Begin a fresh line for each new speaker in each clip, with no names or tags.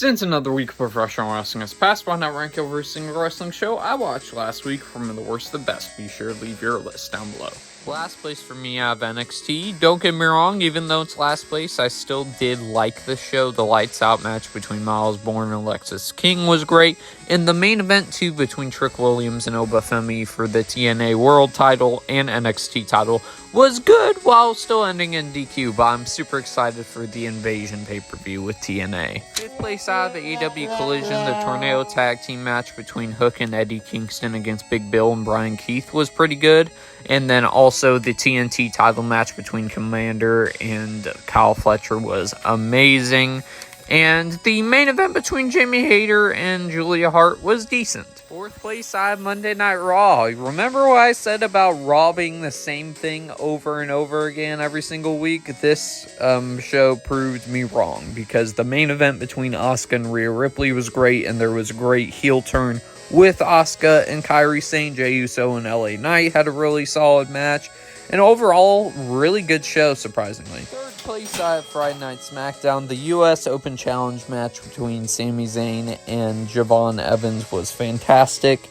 Since another week of professional wrestling has passed, why not rank every single wrestling show I watched last week from the worst to the best? Be sure to leave your list down below. Last place for me out of NXT. Don't get me wrong, even though it's last place, I still did like the show. The lights out match between Miles Bourne and Alexis King was great. And the main event, too, between Trick Williams and Obafemi for the TNA World title and NXT title was good while still ending in DQ. But I'm super excited for the Invasion pay-per-view with TNA. Fifth place out of the AEW Collision, the Tornado Tag Team match between Hook and Eddie Kingston against Big Bill and Brian Keith was pretty good. And then also the TNT title match between Commander and Kyle Fletcher was amazing. And the main event between Jamie Hayter and Julia Hart was decent. Fourth place, I have Monday Night Raw. Remember what I said about Raw being the same thing over and over again every single week? This show proved me wrong, because the main event between Asuka and Rhea Ripley was great, and there was a great heel turn with Asuka and Kairi Sane. Jey Uso and LA Knight had a really solid match. And overall, really good show, surprisingly. Third place, I have Friday Night SmackDown. The U.S. Open Challenge match between Sami Zayn and Javon Evans was fantastic.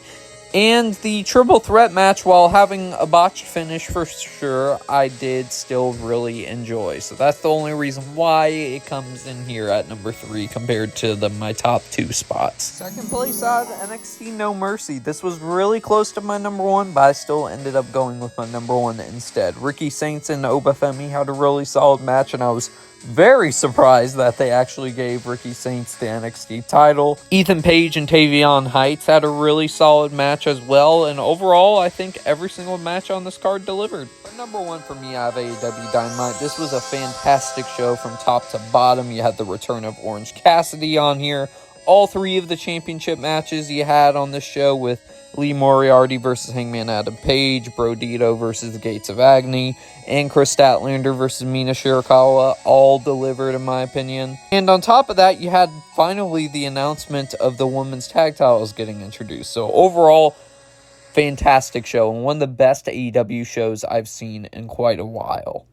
And the triple threat match, while having a botched finish for sure, I did still really enjoy. So that's the only reason why it comes in here at number 3 compared to my top 2 spots. Second place out, NXT No Mercy. This was really close to my number 1, but I still ended up going with my number 1 instead. Ricky Saints and Obafemi had a really solid match, and I was very surprised that they actually gave Ricky Saints the NXT title. Ethan Page and Tavion Heights had a really solid match as well, and overall, I think every single match on this card delivered. But number 1 for me, I have AEW Dynamite. This was a fantastic show from top to bottom. You had the return of Orange Cassidy on here. All 3 of the championship matches you had on this show with Lee Moriarty versus Hangman Adam Page, Brodito versus the Gates of Agony, and Chris Statlander versus Mina Shirakawa, all delivered in my opinion. And on top of that, you had finally the announcement of the women's tag titles getting introduced. So overall, fantastic show, and one of the best AEW shows I've seen in quite a while.